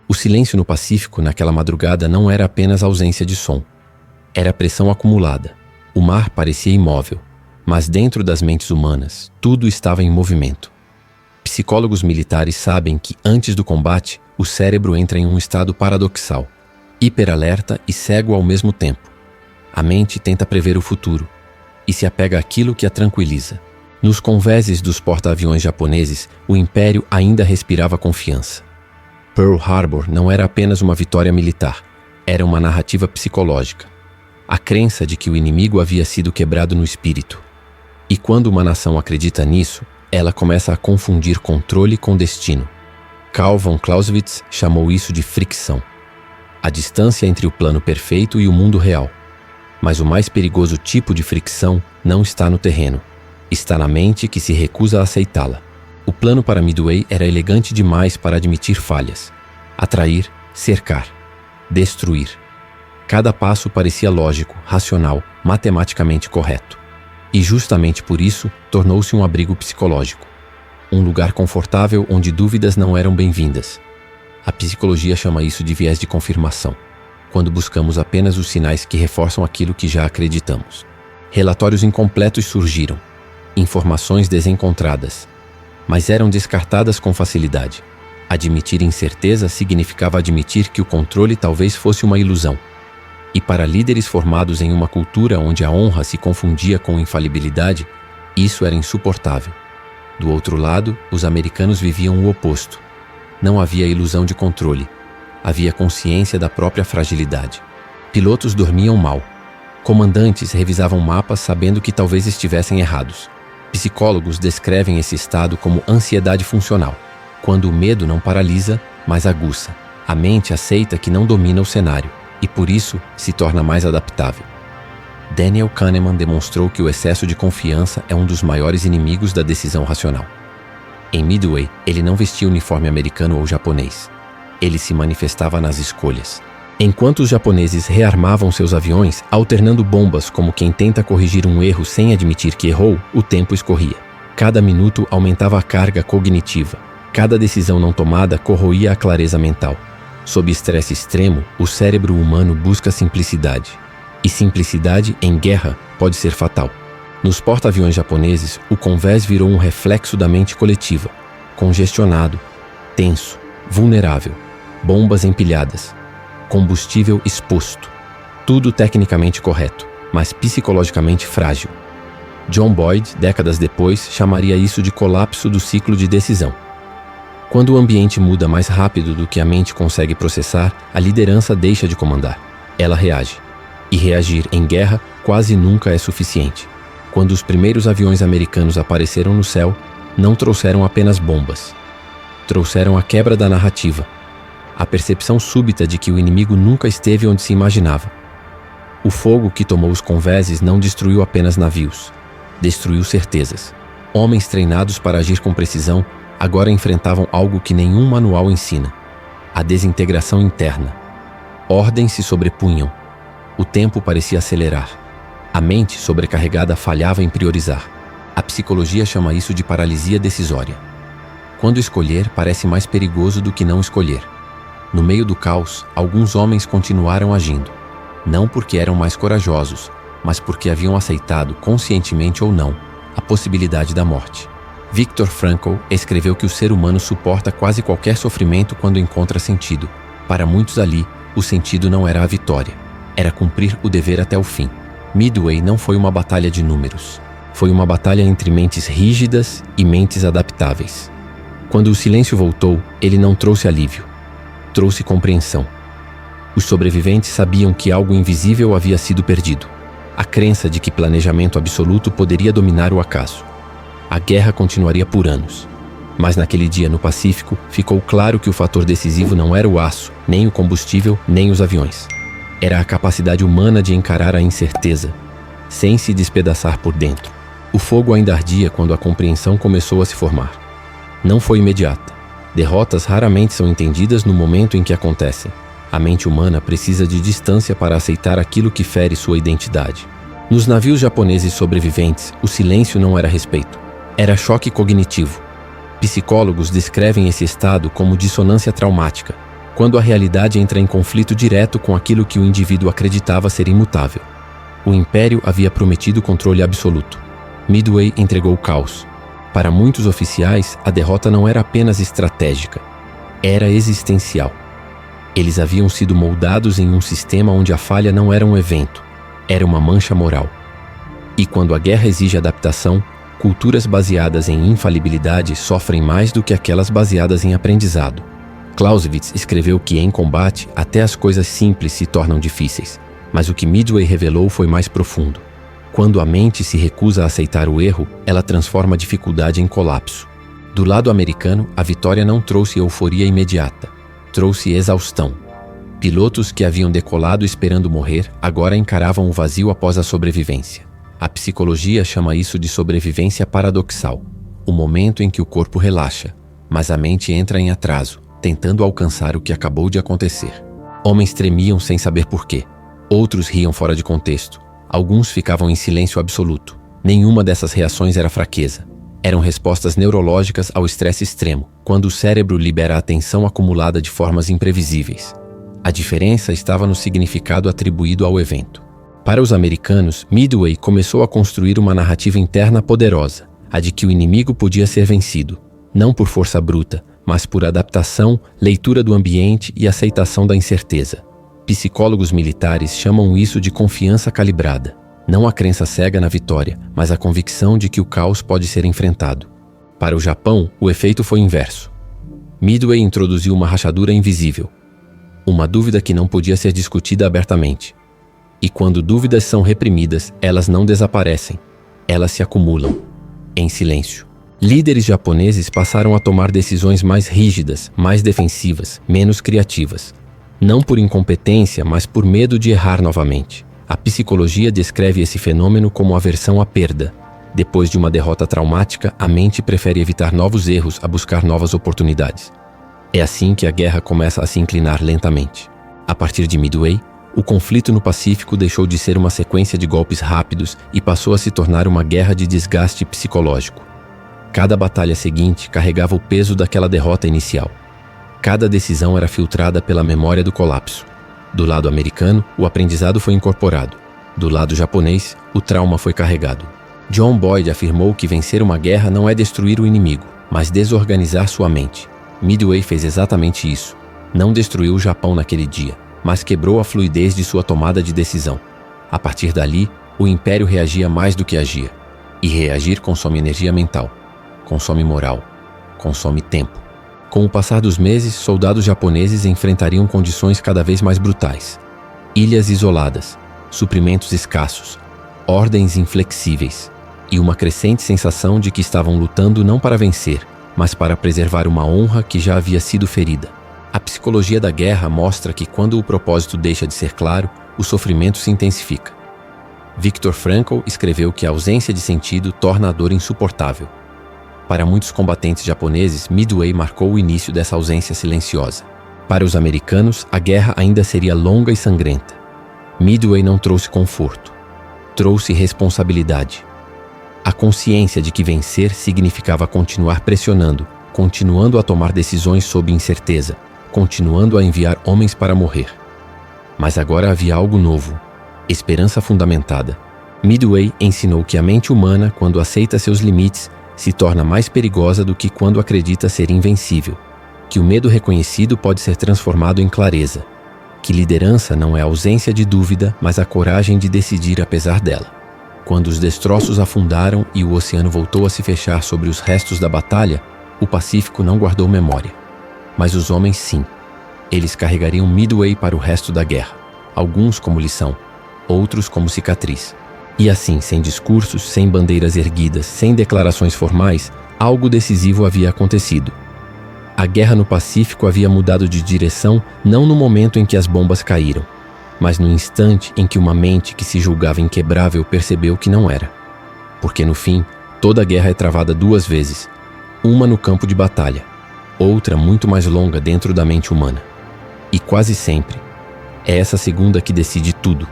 O silêncio no Pacífico naquela madrugada não era apenas ausência de som. Era pressão acumulada. O mar parecia imóvel, mas dentro das mentes humanas, tudo estava em movimento. Psicólogos militares sabem que, antes do combate, o cérebro entra em um estado paradoxal, hiperalerta e cego ao mesmo tempo. A mente tenta prever o futuro e se apega àquilo que a tranquiliza. Nos convéses dos porta-aviões japoneses, o Império ainda respirava confiança. Pearl Harbor não era apenas uma vitória militar, era uma narrativa psicológica. A crença de que o inimigo havia sido quebrado no espírito. E quando uma nação acredita nisso, ela começa a confundir controle com destino. Karl von Clausewitz chamou isso de fricção. A distância entre o plano perfeito e o mundo real. Mas o mais perigoso tipo de fricção não está no terreno. Está na mente que se recusa a aceitá-la. O plano para Midway era elegante demais para admitir falhas. Atrair, cercar, destruir. Cada passo parecia lógico, racional, matematicamente correto. E justamente por isso, tornou-se um abrigo psicológico. Um lugar confortável onde dúvidas não eram bem-vindas. A psicologia chama isso de viés de confirmação, quando buscamos apenas os sinais que reforçam aquilo que já acreditamos. Relatórios incompletos surgiram, informações desencontradas, mas eram descartadas com facilidade. Admitir incerteza significava admitir que o controle talvez fosse uma ilusão. E para líderes formados em uma cultura onde a honra se confundia com infalibilidade, isso era insuportável. Do outro lado, os americanos viviam o oposto. Não havia ilusão de controle. Havia consciência da própria fragilidade. Pilotos dormiam mal. Comandantes revisavam mapas sabendo que talvez estivessem errados. Psicólogos descrevem esse estado como ansiedade funcional, quando o medo não paralisa, mas aguça. A mente aceita que não domina o cenário e, por isso, se torna mais adaptável. Daniel Kahneman demonstrou que o excesso de confiança é um dos maiores inimigos da decisão racional. Em Midway, ele não vestia uniforme americano ou japonês. Ele se manifestava nas escolhas. Enquanto os japoneses rearmavam seus aviões, alternando bombas como quem tenta corrigir um erro sem admitir que errou, o tempo escorria. Cada minuto aumentava a carga cognitiva. Cada decisão não tomada corroía a clareza mental. Sob estresse extremo, o cérebro humano busca simplicidade. E simplicidade, em guerra, pode ser fatal. Nos porta-aviões japoneses, o convés virou um reflexo da mente coletiva. Congestionado, tenso, vulnerável, bombas empilhadas, combustível exposto. Tudo tecnicamente correto, mas psicologicamente frágil. John Boyd, décadas depois, chamaria isso de colapso do ciclo de decisão. Quando o ambiente muda mais rápido do que a mente consegue processar, a liderança deixa de comandar. Ela reage. E reagir em guerra quase nunca é suficiente. Quando os primeiros aviões americanos apareceram no céu, não trouxeram apenas bombas. Trouxeram a quebra da narrativa. A percepção súbita de que o inimigo nunca esteve onde se imaginava. O fogo que tomou os convéses não destruiu apenas navios. Destruiu certezas. Homens treinados para agir com precisão agora enfrentavam algo que nenhum manual ensina: a desintegração interna. Ordens se sobrepunham. O tempo parecia acelerar. A mente sobrecarregada falhava em priorizar. A psicologia chama isso de paralisia decisória. Quando escolher parece mais perigoso do que não escolher. No meio do caos, alguns homens continuaram agindo. Não porque eram mais corajosos, mas porque haviam aceitado, conscientemente ou não, a possibilidade da morte. Viktor Frankl escreveu que o ser humano suporta quase qualquer sofrimento quando encontra sentido. Para muitos ali, o sentido não era a vitória. Era cumprir o dever até o fim. Midway não foi uma batalha de números. Foi uma batalha entre mentes rígidas e mentes adaptáveis. Quando o silêncio voltou, ele não trouxe alívio. Trouxe compreensão. Os sobreviventes sabiam que algo invisível havia sido perdido. A crença de que planejamento absoluto poderia dominar o acaso. A guerra continuaria por anos. Mas naquele dia no Pacífico, ficou claro que o fator decisivo não era o aço, nem o combustível, nem os aviões. Era a capacidade humana de encarar a incerteza, sem se despedaçar por dentro. O fogo ainda ardia quando a compreensão começou a se formar. Não foi imediata. Derrotas raramente são entendidas no momento em que acontecem. A mente humana precisa de distância para aceitar aquilo que fere sua identidade. Nos navios japoneses sobreviventes, o silêncio não era respeito. Era choque cognitivo. Psicólogos descrevem esse estado como dissonância traumática. quando a realidade entra em conflito direto com aquilo que o indivíduo acreditava ser imutável. O Império havia prometido controle absoluto. Midway entregou o caos. Para muitos oficiais, a derrota não era apenas estratégica, era existencial. Eles haviam sido moldados em um sistema onde a falha não era um evento, era uma mancha moral. E quando a guerra exige adaptação, culturas baseadas em infalibilidade sofrem mais do que aquelas baseadas em aprendizado. Clausewitz escreveu que, em combate, até as coisas simples se tornam difíceis, mas o que Midway revelou foi mais profundo. Quando a mente se recusa a aceitar o erro, ela transforma a dificuldade em colapso. Do lado americano, a vitória não trouxe euforia imediata, trouxe exaustão. Pilotos que haviam decolado esperando morrer agora encaravam o vazio após a sobrevivência. A psicologia chama isso de sobrevivência paradoxal, o momento em que o corpo relaxa, mas a mente entra em atraso, tentando alcançar o que acabou de acontecer. Homens tremiam sem saber porquê. Outros riam fora de contexto. Alguns ficavam em silêncio absoluto. Nenhuma dessas reações era fraqueza. Eram respostas neurológicas ao estresse extremo, quando o cérebro libera a tensão acumulada de formas imprevisíveis. A diferença estava no significado atribuído ao evento. Para os americanos, Midway começou a construir uma narrativa interna poderosa, a de que o inimigo podia ser vencido, não por força bruta, mas por adaptação, leitura do ambiente e aceitação da incerteza. Psicólogos militares chamam isso de confiança calibrada. Não a crença cega na vitória, mas a convicção de que o caos pode ser enfrentado. Para o Japão, o efeito foi inverso. Midway introduziu uma rachadura invisível, uma dúvida que não podia ser discutida abertamente. E quando dúvidas são reprimidas, elas não desaparecem, elas se acumulam, em silêncio. Líderes japoneses passaram a tomar decisões mais rígidas, mais defensivas, menos criativas. Não por incompetência, mas por medo de errar novamente. A psicologia descreve esse fenômeno como aversão à perda. Depois de uma derrota traumática, a mente prefere evitar novos erros a buscar novas oportunidades. É assim que a guerra começa a se inclinar lentamente. A partir de Midway, o conflito no Pacífico deixou de ser uma sequência de golpes rápidos e passou a se tornar uma guerra de desgaste psicológico. Cada batalha seguinte carregava o peso daquela derrota inicial. Cada decisão era filtrada pela memória do colapso. Do lado americano, o aprendizado foi incorporado. Do lado japonês, o trauma foi carregado. John Boyd afirmou que vencer uma guerra não é destruir o inimigo, mas desorganizar sua mente. Midway fez exatamente isso. Não destruiu o Japão naquele dia, mas quebrou a fluidez de sua tomada de decisão. A partir dali, o Império reagia mais do que agia. E reagir consome energia mental, consome moral, consome tempo. Com o passar dos meses, soldados japoneses enfrentariam condições cada vez mais brutais. Ilhas isoladas, suprimentos escassos, ordens inflexíveis e uma crescente sensação de que estavam lutando não para vencer, mas para preservar uma honra que já havia sido ferida. A psicologia da guerra mostra que quando o propósito deixa de ser claro, o sofrimento se intensifica. Viktor Frankl escreveu que a ausência de sentido torna a dor insuportável. Para muitos combatentes japoneses, Midway marcou o início dessa ausência silenciosa. Para os americanos, a guerra ainda seria longa e sangrenta. Midway não trouxe conforto, trouxe responsabilidade. A consciência de que vencer significava continuar pressionando, continuando a tomar decisões sob incerteza, continuando a enviar homens para morrer. Mas agora havia algo novo, esperança fundamentada. Midway ensinou que a mente humana, quando aceita seus limites, se torna mais perigosa do que quando acredita ser invencível, que o medo reconhecido pode ser transformado em clareza, que liderança não é a ausência de dúvida, mas a coragem de decidir apesar dela. Quando os destroços afundaram e o oceano voltou a se fechar sobre os restos da batalha, o Pacífico não guardou memória. Mas os homens sim. Eles carregariam Midway para o resto da guerra, alguns como lição, outros como cicatriz. E assim, sem discursos, sem bandeiras erguidas, sem declarações formais, algo decisivo havia acontecido. A guerra no Pacífico havia mudado de direção não no momento em que as bombas caíram, mas no instante em que uma mente que se julgava inquebrável percebeu que não era. Porque no fim, toda guerra é travada duas vezes, uma no campo de batalha, outra muito mais longa dentro da mente humana. E quase sempre, é essa segunda que decide tudo.